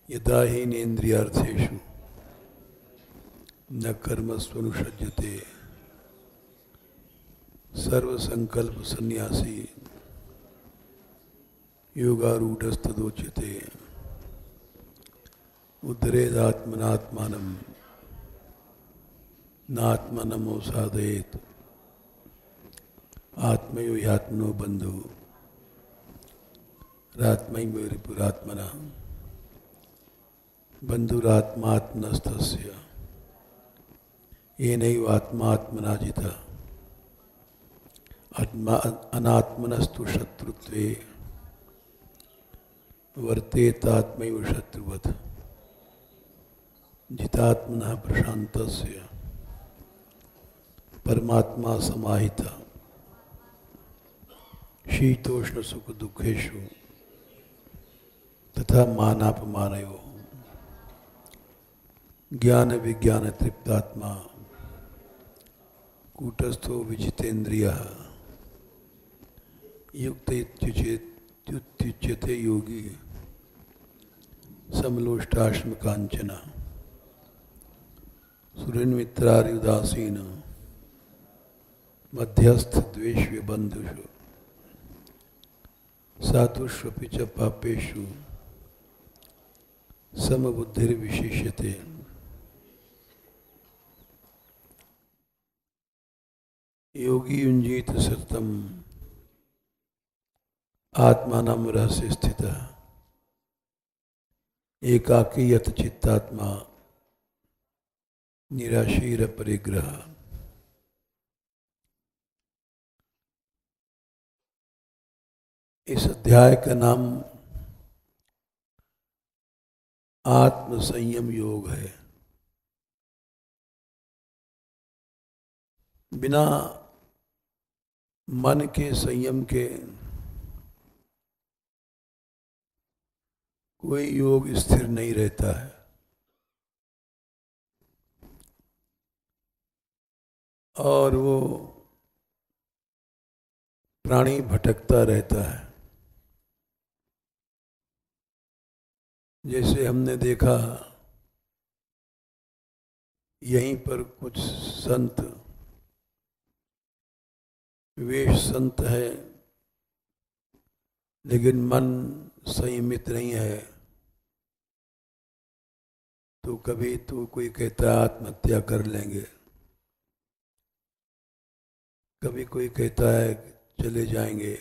यदा हीनेन्द्रियार्थेषु न कर्मस्वनुषज्यते सर्वसंकल्प सन्यासी योगारूढ़स्तदोच्यते उद्धरेदात्मनात्मानं नात्मनमोसादयेत् आत्मयो ह्यात्मनो बंधु रात्मैव रिपुरात्मना बंधुरात्मात्मनस्तस्य येनैव आत्मात्मना जिता आत्मा अनात्मनस्तु शत्रुत्वे वर्तेतात्मैव शत्रुवत् जितात्मनः प्रशान्तस्य परमात्मा समाहिता शीतोष्ण सुख दुखेषु तथा मानापमानयोः ज्ञान विज्ञान तृप्तात्मा कूटस्थो विजितेन्द्रियः युक्त इत्युच्यते योगी समलोष्टाश्म कांचना सुरन्मित्रार्युदासीन मध्यस्थ द्वेष्य बंधुषु सातुष्वपि च पापेषु समबुद्धिर्विशिष्यते। योगी युञ्जीत सततम् आत्मानं रहस्य स्थितः एकाकी यत चित्तात्मा निराशीर परिग्रह। इस अध्याय का नाम आत्म संयम योग है। बिना मन के संयम के कोई योग स्थिर नहीं रहता है। और वो प्राणी भटकता रहता है। जैसे हमने देखा यहीं पर कुछ संत वेश संत है लेकिन मन संयमित नहीं है। तो कभी तो कोई कहता है आत्महत्या कर लेंगे, कभी कोई कहता है चले जाएंगे।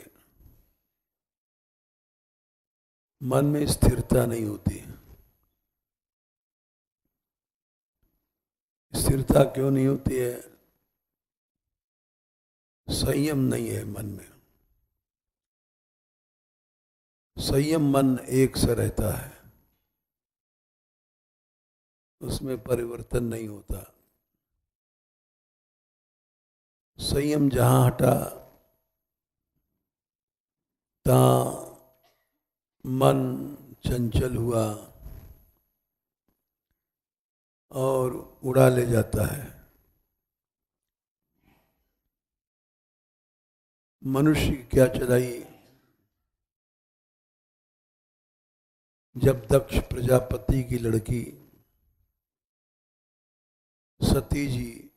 मन में स्थिरता नहीं होती। स्थिरता क्यों नहीं होती है? संयम नहीं है मन में। संयम मन एक सा रहता है, उसमें परिवर्तन नहीं होता। संयम जहां हटा तहां मन चंचल हुआ और उड़ा ले जाता है। मनुष्य की क्या चलाई? जब दक्ष प्रजापति की लड़की सती जी,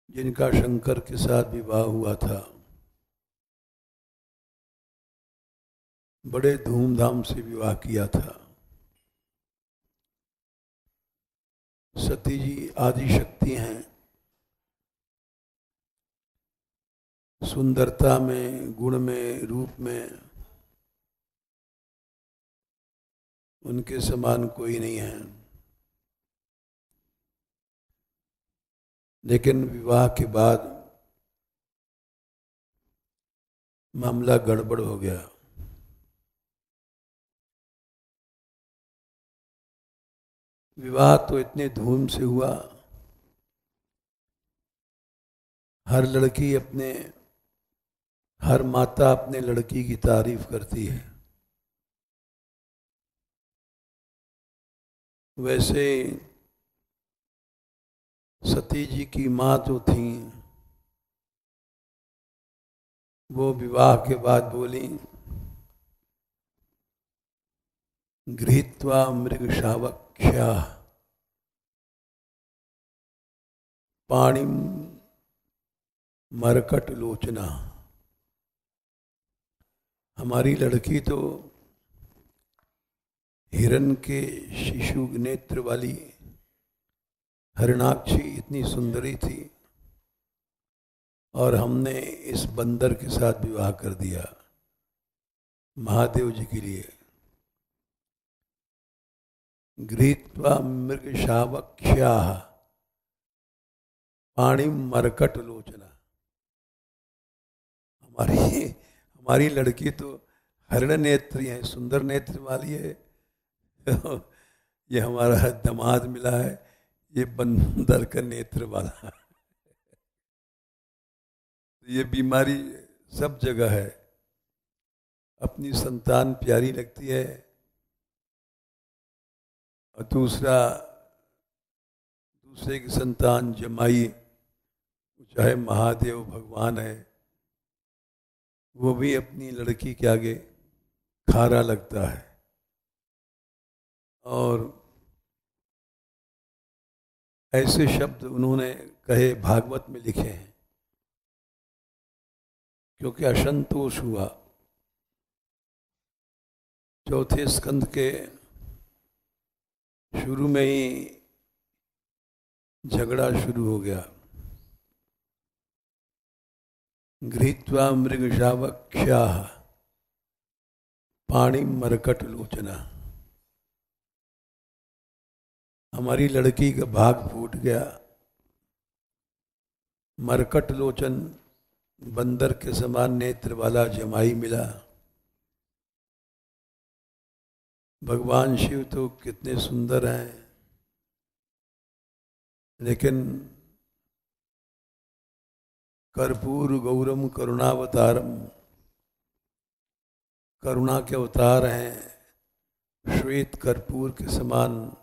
जिनका शंकर के साथ विवाह हुआ था, बड़े धूमधाम से विवाह किया था। सती जी आदि शक्ति हैं। सुंदरता में, गुण में, रूप में उनके समान कोई नहीं है। लेकिन विवाह के बाद मामला गड़बड़ हो गया। विवाह तो इतने धूम से हुआ, हर माता अपने लड़की की तारीफ करती है। वैसे सती जी की माँ जो थी वो विवाह के बाद बोली गृहीत्वा मृगशावक्ष्या पाणिम मरकट लोचना। हमारी लड़की तो हिरण के शिशु नेत्र वाली हरिणाक्षी इतनी सुंदरी थी और हमने इस बंदर के साथ विवाह कर दिया महादेव जी के लिए। गृहीत्वा मृगशावक्ष्या पाणिम मरकट लोचना। हमारी लड़की तो हरिण नेत्र है, सुंदर नेत्र वाली है। ये हमारा दामाद मिला है, ये बंदर का नेत्र वाला। ये बीमारी सब जगह है। अपनी संतान प्यारी लगती है और दूसरे की संतान जमाई, चाहे महादेव भगवान है, वो भी अपनी लड़की के आगे खारा लगता है। और ऐसे शब्द उन्होंने कहे, भागवत में लिखे हैं, क्योंकि असंतोष हुआ। चौथे स्कंद के शुरू में ही झगड़ा शुरू हो गया। गृहीत्वा मृगशावक्ष्या पाणिम मरकट लोचना। हमारी लड़की का भाग फूट गया। मरकट लोचन बंदर के समान नेत्र वाला जमाई मिला। भगवान शिव तो कितने सुंदर हैं, लेकिन कर्पूर गौरम करुणावतारम, करुणा के अवतार हैं, श्वेत कर्पूर के समान।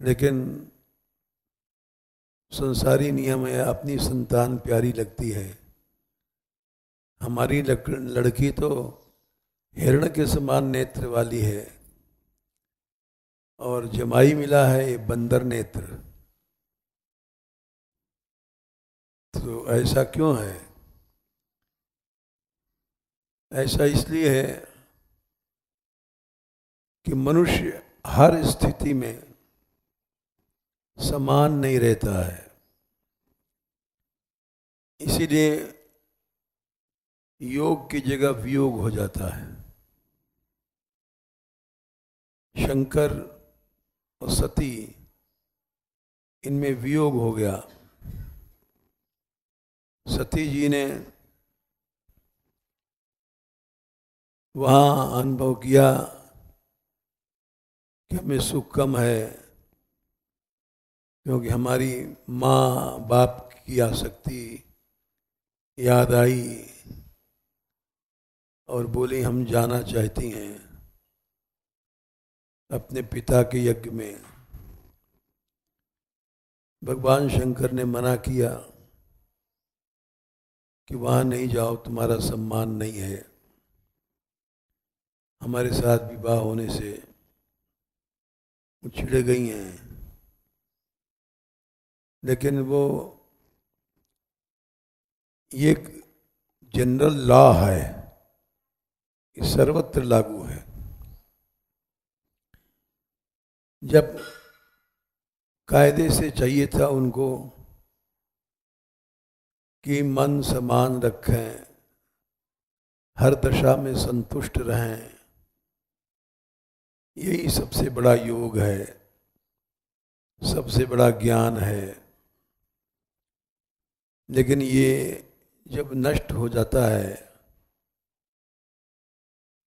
लेकिन संसारी नियम है, अपनी संतान प्यारी लगती है। हमारी लड़की तो हिरण के समान नेत्र वाली है और जमाई मिला है ये बंदर नेत्र। तो ऐसा क्यों है? ऐसा इसलिए है कि मनुष्य हर स्थिति में समान नहीं रहता है। इसीलिए योग की जगह वियोग हो जाता है। शंकर और सती, इनमें वियोग हो गया। सती जी ने वहाँ अनुभव किया कि हमें सुख कम है, क्योंकि हमारी माँ बाप की आसक्ति याद आई और बोली हम जाना चाहती हैं अपने पिता के यज्ञ में। भगवान शंकर ने मना किया कि वहाँ नहीं जाओ, तुम्हारा सम्मान नहीं है। हमारे साथ विवाह होने से वो छिड़ गई हैं। लेकिन वो ये जनरल लॉ है, ये सर्वत्र लागू है। जब कायदे से चाहिए था उनको कि मन समान रखें, हर दशा में संतुष्ट रहें, यही सबसे बड़ा योग है, सबसे बड़ा ज्ञान है। लेकिन ये जब नष्ट हो जाता है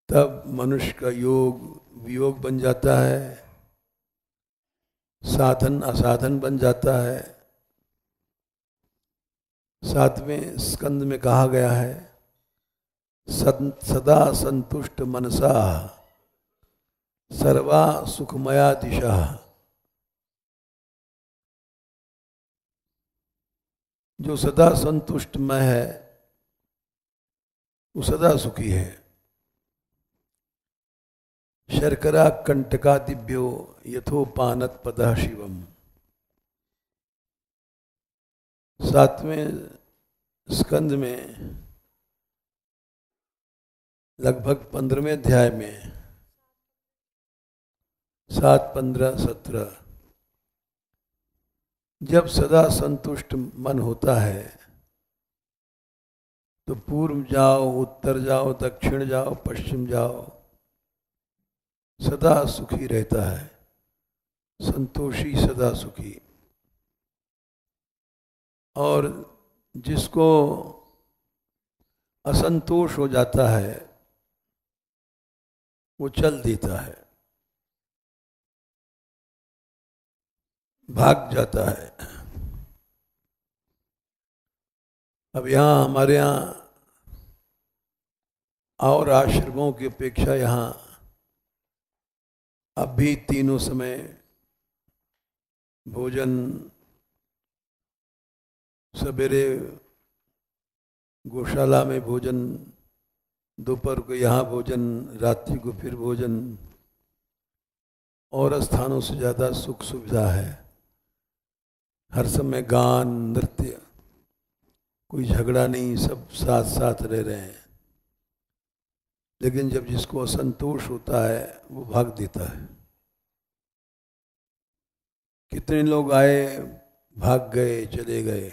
तब मनुष्य का योग वियोग बन जाता है, साधन असाधन बन जाता है। 7वें स्कंद में कहा गया है, सदा संतुष्ट मनसा सर्वा सुखमया दिशा। जो सदा संतुष्टमय है वो सदा सुखी है। शर्करा कंटका दिव्यो यथोपानत पदः शिवम। 7वें स्कंद में लगभग 15वें अध्याय में 7, 15, 17 जब सदा संतुष्ट मन होता है तो पूर्व जाओ, उत्तर जाओ, दक्षिण जाओ, पश्चिम जाओ, सदा सुखी रहता है। संतोषी सदा सुखी। और जिसको असंतोष हो जाता है वो चल देता है, भाग जाता है। अब यहाँ हमारे यहाँ और आश्रमों की अपेक्षा यहाँ अब भी तीनों समय भोजन, सवेरे गौशाला में भोजन, दोपहर को यहाँ भोजन, रात्रि को फिर भोजन, और स्थानों से ज़्यादा सुख सुविधा है। हर समय गान, नृत्य, कोई झगड़ा नहीं, सब साथ साथ रह रहे हैं। लेकिन जब जिसको असंतोष होता है वो भाग देता है। कितने लोग आए, भाग गए, चले गए।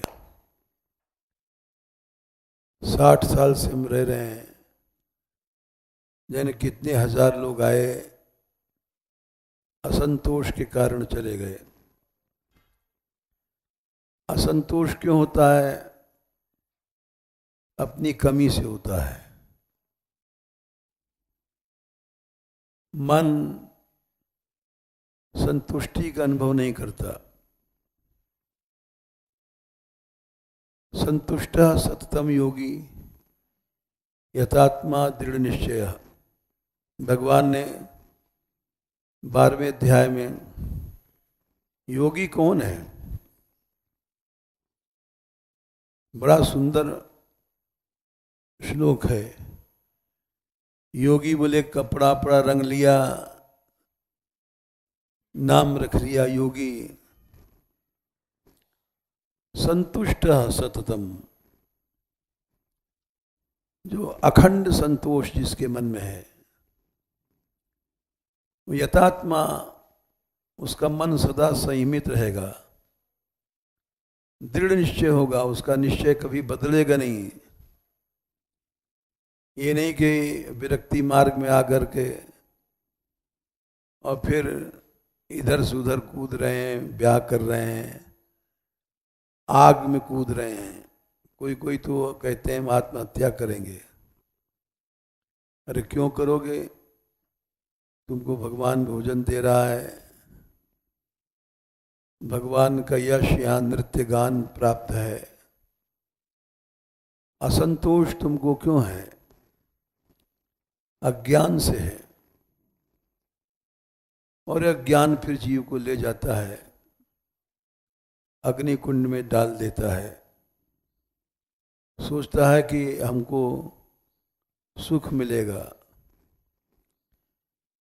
60 साल से हम रह रहे हैं, यानी कितने हजार लोग आए, असंतोष के कारण चले गए। असंतोष क्यों होता है? अपनी कमी से होता है। मन संतुष्टि का अनुभव नहीं करता। संतुष्ट सततम योगी यथात्मा दृढ़ निश्चय। भगवान ने 12वें अध्याय में योगी कौन है, बड़ा सुंदर श्लोक है। योगी बोले कपड़ा पड़ा रंग लिया, नाम रख लिया योगी। संतुष्ट सततम, जो अखंड संतोष जिसके मन में है, वो यथात्मा, उसका मन सदा संयमित रहेगा, दृढ़ निश्चय होगा, उसका निश्चय कभी बदलेगा नहीं। ये नहीं कि विरक्ति मार्ग में आकर के और फिर इधर से उधर कूद रहे हैं, ब्याह कर रहे हैं, आग में कूद रहे हैं। कोई कोई तो कहते हैं हम आत्महत्या करेंगे। अरे क्यों करोगे? तुमको भगवान भोजन दे रहा है, भगवान का यश यहाँ नृत्य गान प्राप्त है। असंतोष तुमको क्यों है? अज्ञान से है। और अज्ञान फिर जीव को ले जाता है, अग्नि कुंड में डाल देता है। सोचता है कि हमको सुख मिलेगा।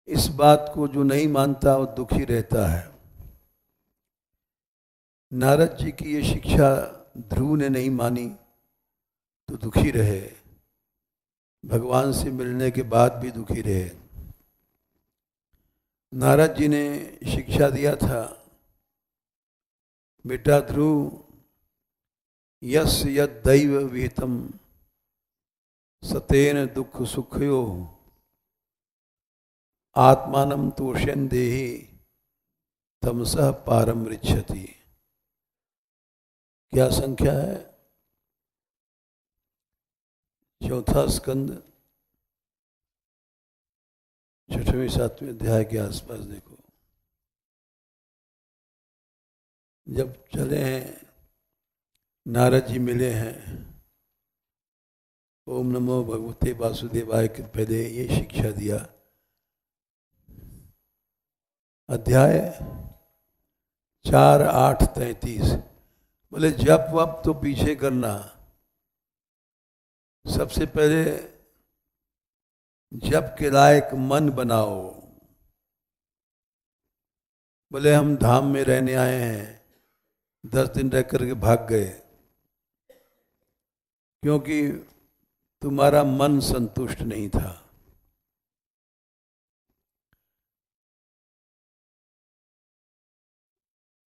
इस बात को जो नहीं मानता वो दुखी रहता है। नारद जी की ये शिक्षा ध्रुव ने नहीं मानी तो दुखी रहे, भगवान से मिलने के बाद भी दुखी रहे। नारद जी ने शिक्षा दिया था, बेटा ध्रुव, यस यद दैव विहितम सतेन दुख सुखयो आत्मानम तोषण देहि तमसः पारम रिच्छति। क्या संख्या है? 4वां स्कंद 6वें 7वें अध्याय के आसपास देखो। जब चले हैं, नारद जी मिले हैं, ओम नमो भगवते वासुदेवाय के पहले ये शिक्षा दिया। अध्याय 4, 8, 33 बोले जप वप तो पीछे करना, सबसे पहले जप के लायक मन बनाओ। बोले हम धाम में रहने आए हैं, 10 दिन रह करके भाग गए, क्योंकि तुम्हारा मन संतुष्ट नहीं था।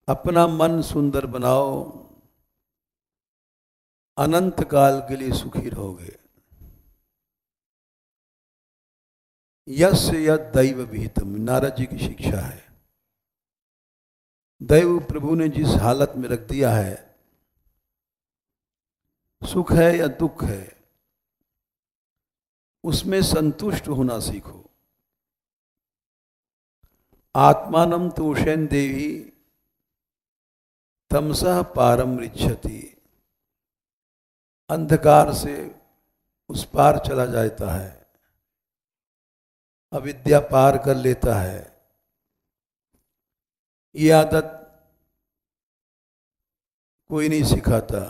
अपना मन सुंदर बनाओ, अनंत काल के लिए सुखी रहोगे। यस्य यद दैव विहितम, नारद जी की शिक्षा है। दैव प्रभु ने जिस हालत में रख दिया है, सुख है या दुख है, उसमें संतुष्ट होना सीखो। आत्मानम तोषेन देवी तमसा पारम रिच्छति, अंधकार से उस पार चला जाता है, अविद्या पार कर लेता है। ये आदत कोई नहीं सिखाता,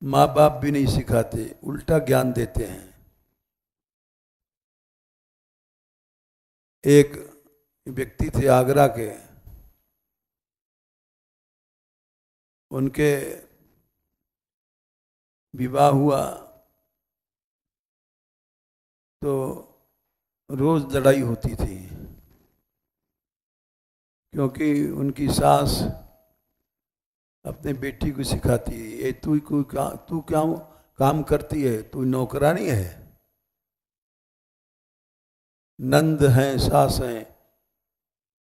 माँ बाप भी नहीं सिखाते, उल्टा ज्ञान देते हैं। एक व्यक्ति थे आगरा के, उनके विवाह हुआ तो रोज लड़ाई होती थी, क्योंकि उनकी सास अपने बेटी को सिखाती है, ये तू क्या काम करती है, तू नौकरानी है, नंद हैं सास हैं,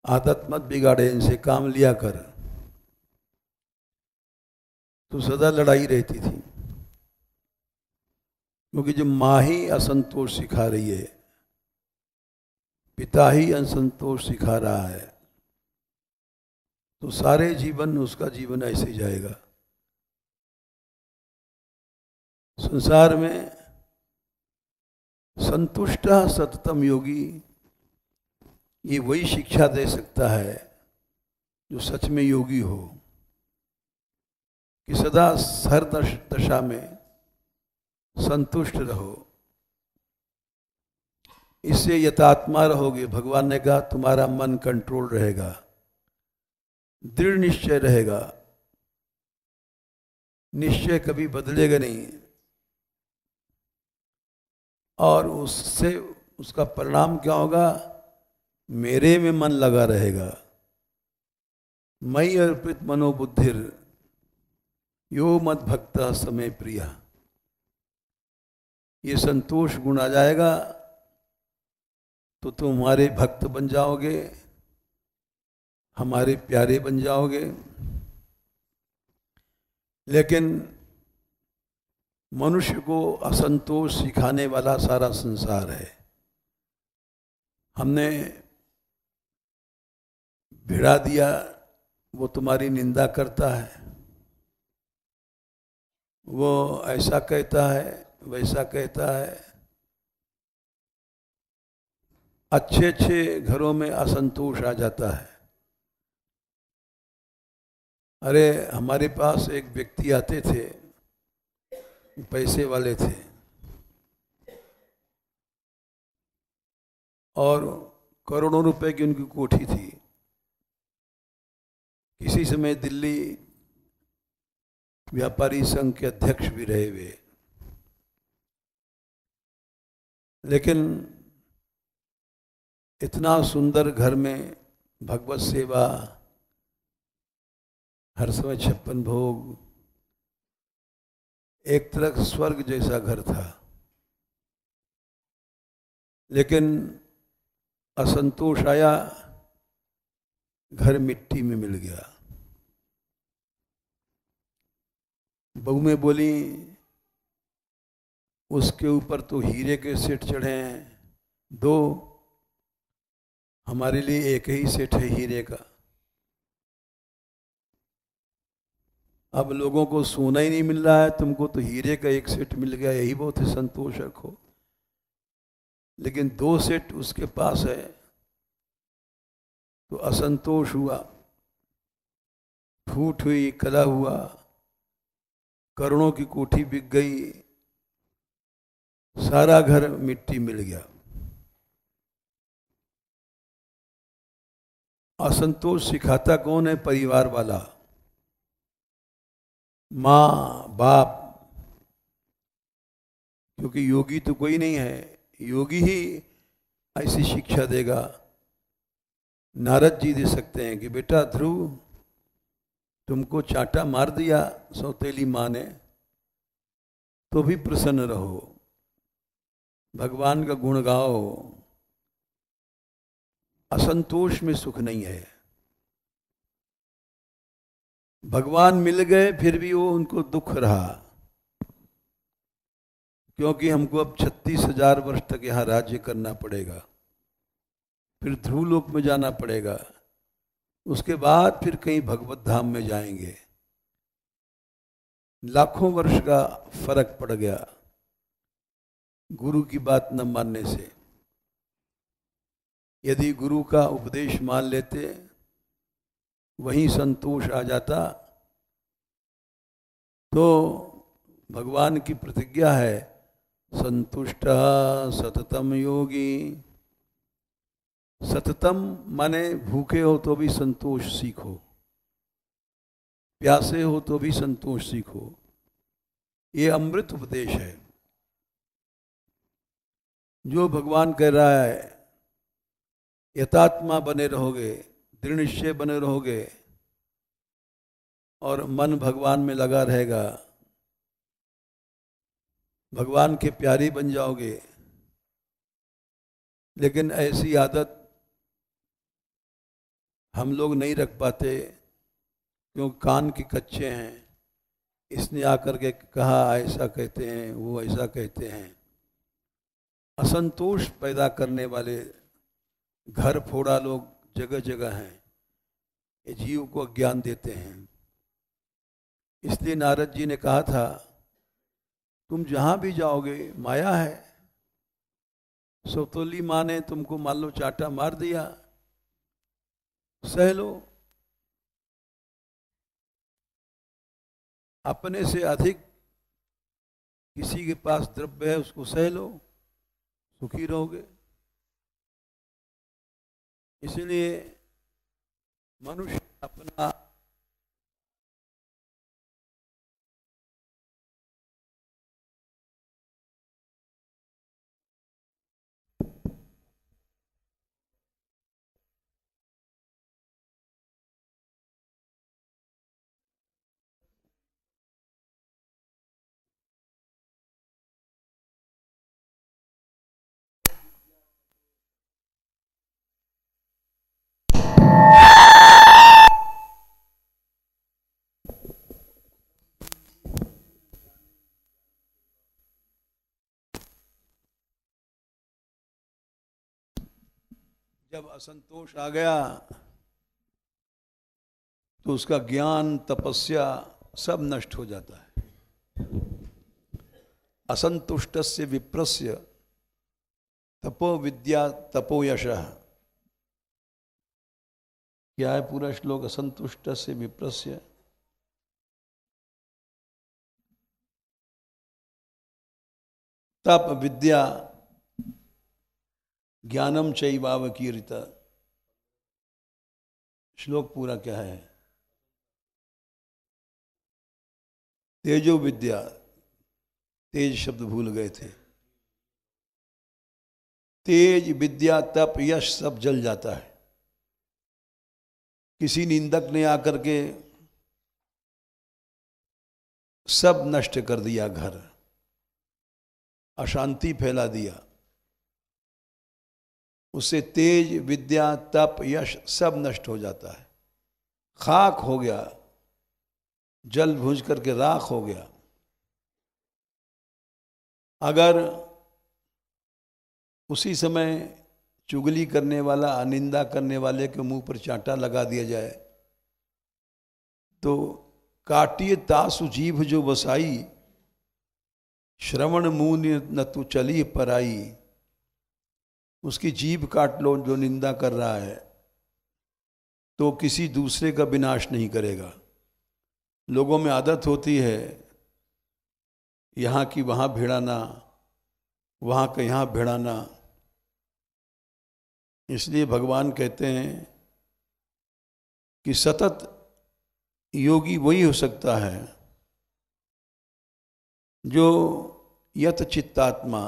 आदत मत बिगाड़े, इनसे काम लिया कर। तो सदा लड़ाई रहती थी, क्योंकि जब माँ ही असंतोष सिखा रही है, पिता ही असंतोष सिखा रहा है, तो सारे जीवन उसका जीवन ऐसे ही जाएगा। संसार में संतुष्ट सततम योगी, ये वही शिक्षा दे सकता है जो सच में योगी हो, कि सदा हर दशा में संतुष्ट रहो। इससे यथात्मा रहोगे। भगवान ने कहा तुम्हारा मन कंट्रोल रहेगा, दृढ़ निश्चय रहेगा, निश्चय कभी बदलेगा नहीं, और उससे उसका परिणाम क्या होगा? मेरे में मन लगा रहेगा। मयि अर्पित मनोबुद्धिर यो मद भक्ता समय प्रिया। ये संतोष गुण आ जाएगा तो तुम हमारे भक्त बन जाओगे, हमारे प्यारे बन जाओगे। लेकिन मनुष्य को असंतोष सिखाने वाला सारा संसार है। हमने भिड़ा दिया, वो तुम्हारी निंदा करता है, वो ऐसा कहता है, वैसा कहता है। अच्छे अच्छे घरों में असंतोष आ जाता है। अरे हमारे पास एक व्यक्ति आते थे, पैसे वाले थे, और करोड़ों रुपए की उनकी कोठी थी। किसी समय दिल्ली व्यापारी संघ के अध्यक्ष भी रहे वे। लेकिन इतना सुंदर घर में भगवत सेवा, हर समय 56 भोग, एक तरह का स्वर्ग जैसा घर था। लेकिन असंतोष आया, घर मिट्टी में मिल गया। बहू में बोली उसके ऊपर तो हीरे के सेठ चढ़े हैं, दो, हमारे लिए एक ही सेठ है हीरे का। अब लोगों को सोना ही नहीं मिल रहा है, तुमको तो हीरे का एक सेट मिल गया, यही बहुत है, संतोष रखो। लेकिन 2 सेट उसके पास है तो असंतोष हुआ, फूट हुई, कला हुआ, करोड़ों की कोठी बिक गई, सारा घर मिट्टी मिल गया। असंतोष सिखाता कौन है? परिवार वाला, माँ बाप। क्योंकि योगी तो कोई नहीं है, योगी ही ऐसी शिक्षा देगा। नारद जी दे सकते हैं कि बेटा ध्रुव, तुमको चांटा मार दिया सौतेली माँ ने, तो भी प्रसन्न रहो, भगवान का गुण गाओ। असंतोष में सुख नहीं है। भगवान मिल गए फिर भी वो उनको दुख रहा, क्योंकि हमको अब 36,000 वर्ष तक यहाँ राज्य करना पड़ेगा, फिर ध्रुवलोक में जाना पड़ेगा, उसके बाद फिर कहीं भगवत धाम में जाएंगे। लाखों वर्ष का फर्क पड़ गया गुरु की बात न मानने से। यदि गुरु का उपदेश मान लेते, वहीं संतोष आ जाता। तो भगवान की प्रतिज्ञा है, संतुष्ट सततम योगी। सततम माने भूखे हो तो भी संतोष सीखो, प्यासे हो तो भी संतोष सीखो। ये अमृत उपदेश है जो भगवान कह रहा है। यथात्मा बने रहोगे, दृढ़ निश्चय बने रहोगे और मन भगवान में लगा रहेगा, भगवान के प्यारे बन जाओगे। लेकिन ऐसी आदत हम लोग नहीं रख पाते, क्योंकि कान के कच्चे हैं। इसने आकर के कहा ऐसा कहते हैं, वो ऐसा कहते हैं। असंतोष पैदा करने वाले घर फोड़ा लोग जगह जगह हैं, ये जीव को ज्ञान देते हैं। इसलिए नारद जी ने कहा था, तुम जहां भी जाओगे माया है। सौतोली माँ ने तुमको मान लो चाटा मार दिया, सह लो। अपने से अधिक किसी के पास द्रव्य है, उसको सह लो, सुखी रहोगे। इसलिए मनुष्य अपना जब असंतोष आ गया तो उसका ज्ञान तपस्या सब नष्ट हो जाता है। असंतुष्टस्य विप्रस्य तपो विद्या तपो यशः। क्या है पूरा श्लोक? असंतुष्टस्य विप्रस्य तप विद्या ज्ञानम चैवावकीर्त। श्लोक पूरा क्या है? तेजो विद्या, तेज शब्द भूल गए थे। तेज विद्या तप यश सब जल जाता है। किसी निंदक ने आकर के सब नष्ट कर दिया, घर अशांति फैला दिया, उससे तेज विद्या तप यश सब नष्ट हो जाता है। खाक हो गया, जल भूंज करके राख हो गया। अगर उसी समय चुगली करने वाला, अनिंदा करने वाले के मुंह पर चांटा लगा दिया जाए तो काटिए तासु जीभ जो बसाई, श्रवण मुंह न तू चली पराई। उसकी जीभ काट लो जो निंदा कर रहा है, तो किसी दूसरे का विनाश नहीं करेगा। लोगों में आदत होती है यहाँ की वहाँ भिड़ाना, वहाँ का यहाँ भिड़ाना। इसलिए भगवान कहते हैं कि सतत योगी वही हो सकता है जो यत चित्तात्मा,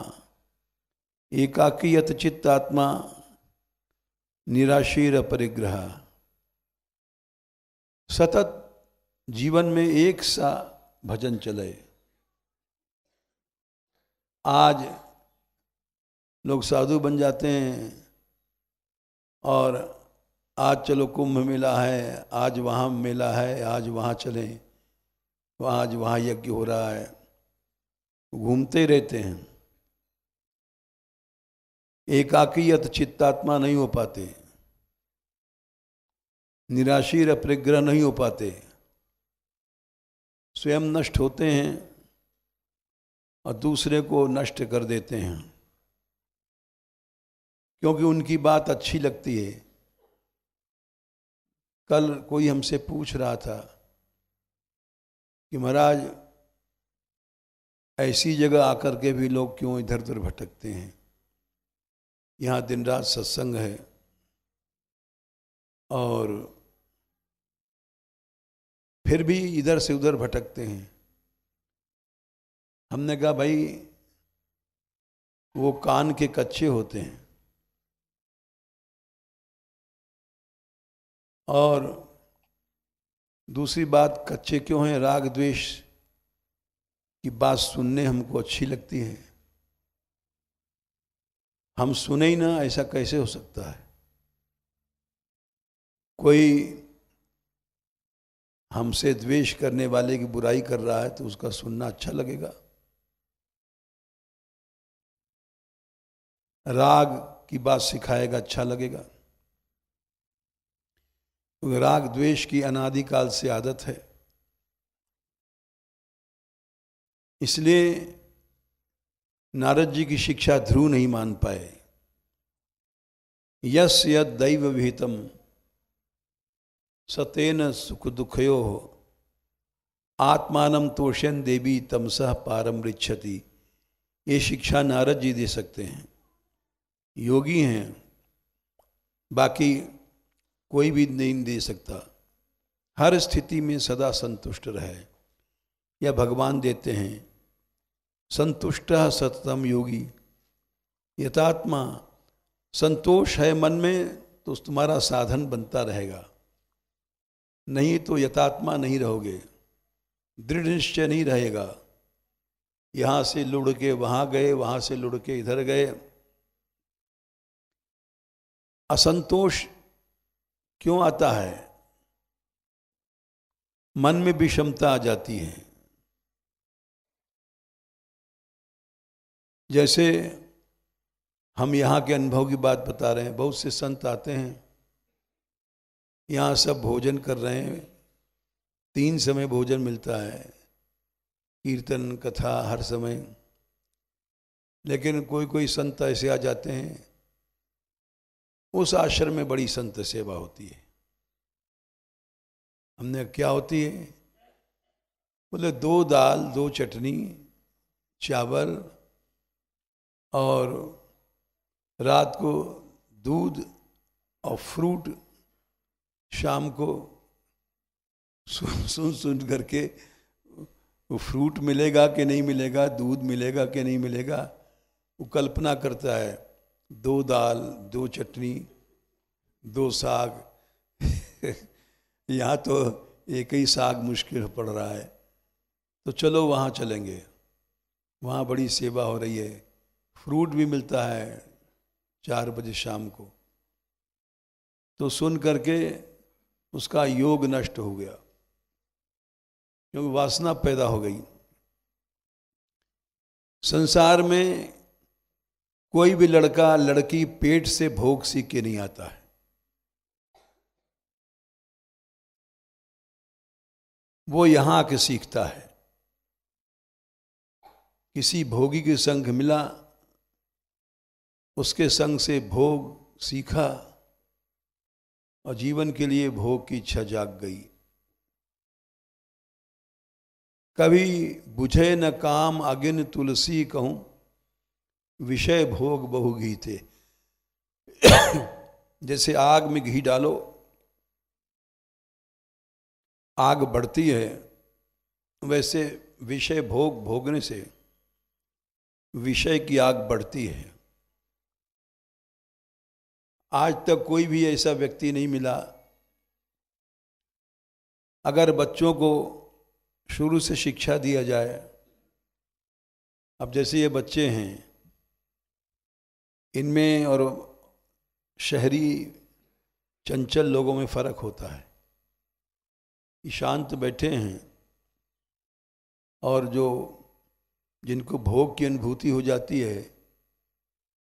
एकाकी यत चित्तात्मा, निराशीर अपरिग्रह, सतत जीवन में एक सा भजन चले। आज लोग साधु बन जाते हैं और आज चलो कुंभ मेला है, आज वहाँ मेला है, आज वहाँ चलें, आज वहाँ यज्ञ हो रहा है, घूमते रहते हैं। एकाकीयत चित्तात्मा नहीं हो पाते, निराशीर अपरिग्रह नहीं हो पाते, स्वयं नष्ट होते हैं और दूसरे को नष्ट कर देते हैं, क्योंकि उनकी बात अच्छी लगती है। कल कोई हमसे पूछ रहा था कि महाराज ऐसी जगह आकर के भी लोग क्यों इधर उधर भटकते हैं, यहाँ दिन रात सत्संग है और फिर भी इधर से उधर भटकते हैं। हमने कहा भाई वो कान के कच्चे होते हैं और दूसरी बात, कच्चे क्यों हैं? राग द्वेष की बात सुनने हमको अच्छी लगती है, हम सुने ही ना, ऐसा कैसे हो सकता है? कोई हमसे द्वेष करने वाले की बुराई कर रहा है तो उसका सुनना अच्छा लगेगा। राग की बात सिखाएगा, अच्छा लगेगा, क्योंकि राग द्वेष की अनादिकाल से आदत है। इसलिए नारद जी की शिक्षा ध्रुव नहीं मान पाए। यस यद दैव विहितम सतेन सुख दुखयो आत्मानम तोषयन देवी तमसः पारम रिच्छति। ये शिक्षा नारद जी दे सकते हैं, योगी हैं, बाकी कोई भी नहीं दे सकता। हर स्थिति में सदा संतुष्ट रहे, या भगवान देते हैं। संतुष्टः सततम योगी यतात्मा, संतोष है मन में तो तुम्हारा साधन बनता रहेगा, नहीं तो यतात्मा नहीं रहोगे, दृढ़ निश्चय नहीं रहेगा। यहाँ से लुढ़ के वहाँ गए, वहाँ से लुढ़ के इधर गए। असंतोष क्यों आता है? मन में विषमता आ जाती है। जैसे हम यहाँ के अनुभव की बात बता रहे हैं, बहुत से संत आते हैं, यहाँ सब भोजन कर रहे हैं, 3 समय भोजन मिलता है, कीर्तन कथा हर समय। लेकिन कोई कोई संत ऐसे आ जाते हैं, उस आश्रम में बड़ी संत सेवा होती है। हमने क्या होती है? बोले 2 दाल 2 चटनी चावल और रात को दूध और फ्रूट, शाम को सुन सुन करके वो फ्रूट मिलेगा कि नहीं मिलेगा, दूध मिलेगा कि नहीं मिलेगा, वो कल्पना करता है। 2 दाल 2 चटनी 2 साग यहाँ तो एक ही साग मुश्किल पड़ रहा है, तो चलो वहाँ चलेंगे, वहाँ बड़ी सेवा हो रही है, फ्रूट भी मिलता है 4 बजे शाम को। तो सुन करके उसका योग नष्ट हो गया, क्योंकि वासना पैदा हो गई। संसार में कोई भी लड़का लड़की पेट से भोग सीख के नहीं आता है। वो यहां आके सीखता है। किसी भोगी के संग मिला, उसके संग से भोग सीखा और जीवन के लिए भोग की इच्छा जाग गई। कभी बुझे न काम अगिन तुलसी कहूं, विषय भोग बहु घी थे। जैसे आग में घी डालो आग बढ़ती है, वैसे विषय भोग भोगने से विषय की आग बढ़ती है। आज तक कोई भी ऐसा व्यक्ति नहीं मिला, अगर बच्चों को शुरू से शिक्षा दिया जाए। अब जैसे ये बच्चे हैं, इनमें और शहरी चंचल लोगों में फर्क होता है। ये शांत बैठे हैं और जो जिनको भोग की अनुभूति हो जाती है,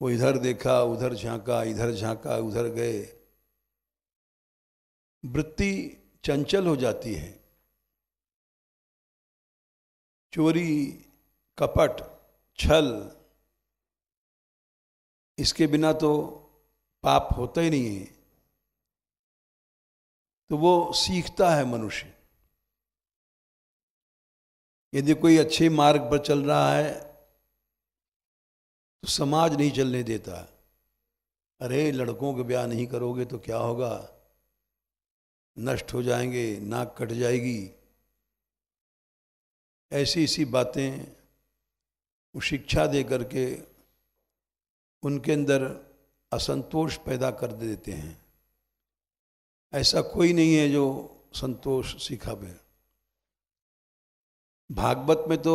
वो इधर देखा, उधर झांका, इधर झांका, उधर गए। वृत्ति चंचल हो जाती है। चोरी, कपट, छल, इसके बिना तो पाप होता ही नहीं है। तो वो सीखता है मनुष्य। यदि कोई अच्छे मार्ग पर चल रहा है तो समाज नहीं चलने देता। अरे लड़कों के ब्याह नहीं करोगे तो क्या होगा, नष्ट हो जाएंगे, नाक कट जाएगी। ऐसी ऐसी बातें वो शिक्षा दे करके उनके अंदर असंतोष पैदा कर देते हैं। ऐसा कोई नहीं है जो संतोष सिखावे। भागवत में तो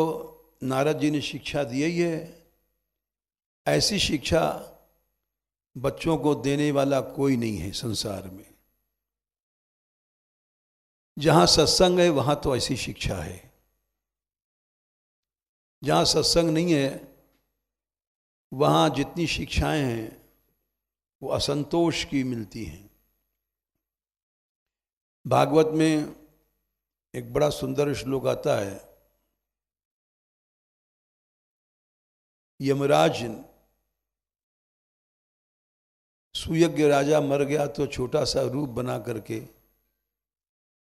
नारद जी ने शिक्षा दी ही है। ऐसी शिक्षा बच्चों को देने वाला कोई नहीं है संसार में। जहां सत्संग है वहां तो ऐसी शिक्षा है। जहां सत्संग नहीं है वहां जितनी शिक्षाएं हैं वो असंतोष की मिलती हैं। भागवत में एक बड़ा सुंदर श्लोक आता है। यमराज सुयज्ञ राजा मर गया तो छोटा सा रूप बना करके,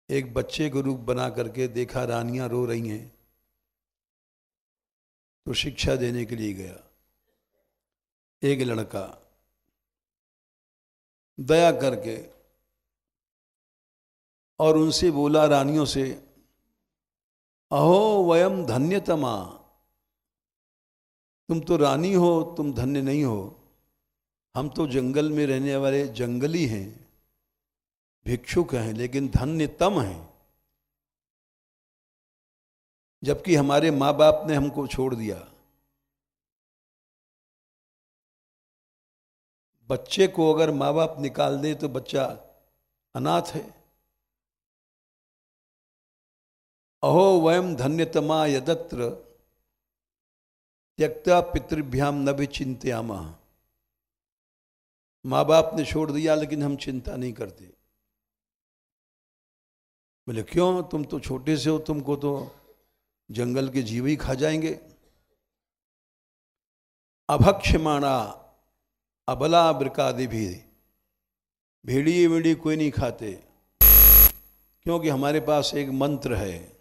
एक बच्चे को रूप बना करके देखा रानियां रो रही हैं, तो शिक्षा देने के लिए गया। एक लड़का दया करके और उनसे बोला, रानियों से, अहो वयम धन्यतमा, तुम तो रानी हो, तुम धन्य नहीं हो। हम तो जंगल में रहने वाले जंगली हैं, भिक्षुक हैं, लेकिन धन्य तम हैं। जबकि हमारे माँ बाप ने हमको छोड़ दिया। बच्चे को अगर माँ बाप निकाल दे तो बच्चा अनाथ है। अहो वयम धन्यतमा यदत्र त्यक्ता पितृभ्याम न भी चिंत्यामा। माँ बाप ने छोड़ दिया लेकिन हम चिंता नहीं करते। बोले क्यों, तुम तो छोटे से हो, तुमको तो जंगल के जीव ही खा जाएंगे। अभक्ष्यमाणा अबला वृकादि भी, भेड़िए वेड़ी कोई नहीं खाते, क्योंकि हमारे पास एक मंत्र है।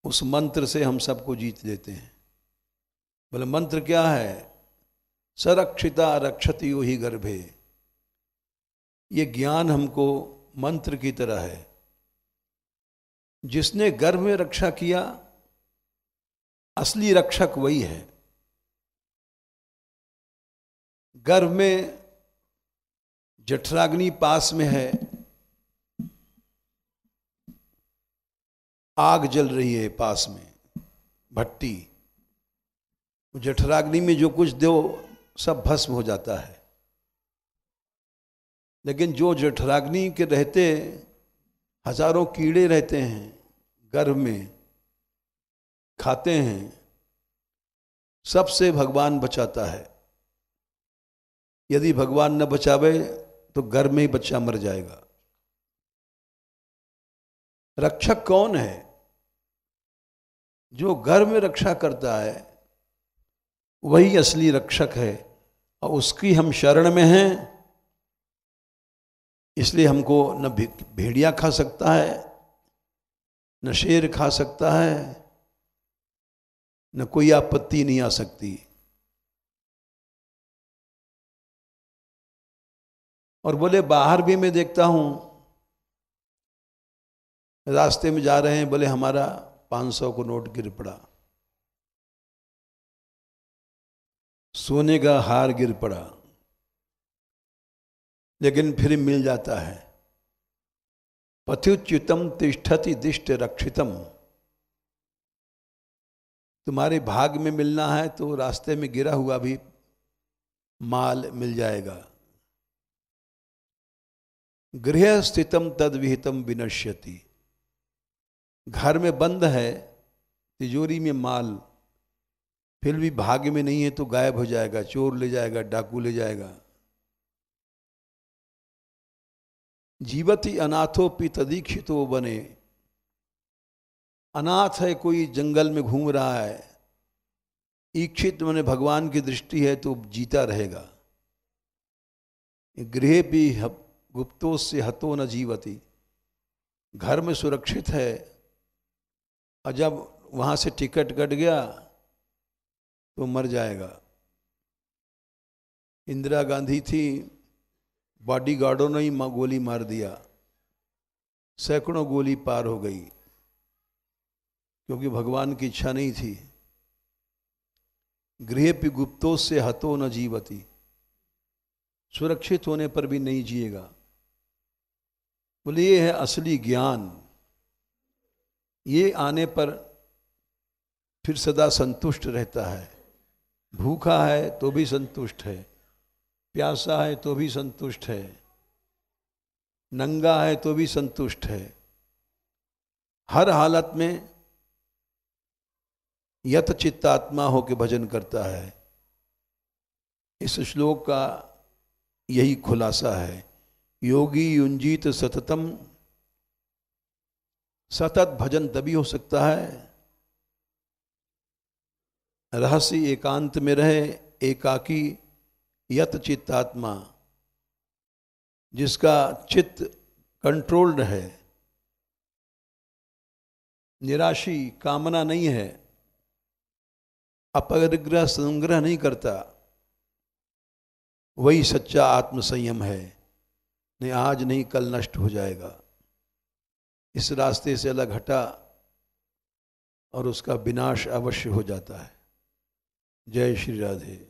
उस मंत्र से हम सबको जीत लेते हैं। बोले मंत्र क्या है? सरक्षिता रक्षति यो ही गर्भे। ये ज्ञान हमको मंत्र की तरह है। जिसने गर्भ में रक्षा किया, असली रक्षक वही है। गर्भ में जठराग्नि पास में है, आग जल रही है पास में, भट्टी। जठराग्नि में जो कुछ दो सब भस्म हो जाता है। लेकिन जो जठराग्नि के रहते हजारों कीड़े रहते हैं गर्भ में, खाते हैं, सबसे भगवान बचाता है। यदि भगवान न बचावे तो गर्भ में ही बच्चा मर जाएगा। रक्षक कौन है? जो गर्भ में रक्षा करता है वही असली रक्षक है, और उसकी हम शरण में हैं। इसलिए हमको न भेड़िया खा सकता है, न शेर खा सकता है, न कोई आपत्ति नहीं आ सकती। और बोले बाहर भी मैं देखता हूं रास्ते में जा रहे हैं, बोले हमारा 500 को नोट गिर पड़ा, सोने का हार गिर पड़ा, लेकिन फिर मिल जाता है। पथ्युच्युतम तिष्ठति दिष्ट रक्षितम, तुम्हारे भाग में मिलना है तो रास्ते में गिरा हुआ भी माल मिल जाएगा। गृह स्थितम तद विहितम विनश्यति, घर में बंद है तिजोरी में माल, फिर भी भाग्य में नहीं है तो गायब हो जाएगा, चोर ले जाएगा, डाकू ले जाएगा। जीवति अनाथोपि तदीक्षितो बने, अनाथ है कोई जंगल में घूम रहा है, ईक्षित माने भगवान की दृष्टि है तो जीता रहेगा। गृह भी गुप्तो से हतो न जीवती, घर में सुरक्षित है और जब वहां से टिकट कट गया तो मर जाएगा। इंदिरा गांधी थी, बॉडीगार्डों ने ही गोली मार दिया, सैकड़ों गोली पार हो गई, क्योंकि भगवान की इच्छा नहीं थी। गृह भी गुप्तो से हतो न जीवती, सुरक्षित होने पर भी नहीं जिएगा। बोले ये है असली ज्ञान, ये आने पर फिर सदा संतुष्ट रहता है। भूखा है तो भी संतुष्ट है, प्यासा है तो भी संतुष्ट है, नंगा है तो भी संतुष्ट है। हर हालत में यत चित्तात्मा होकर भजन करता है। इस श्लोक का यही खुलासा है। योगी युंजीत सततम, सतत भजन तभी हो सकता है रहस्य एकांत में रहे, एकाकी यत चित्तात्मा, जिसका चित्त कंट्रोल्ड है, निराशी कामना नहीं है, अपरिग्रह संग्रह नहीं करता, वही सच्चा आत्मसंयम है। नहीं आज नहीं कल नष्ट हो जाएगा। इस रास्ते से अलग हटा और उसका विनाश अवश्य हो जाता है। जय श्री राधे।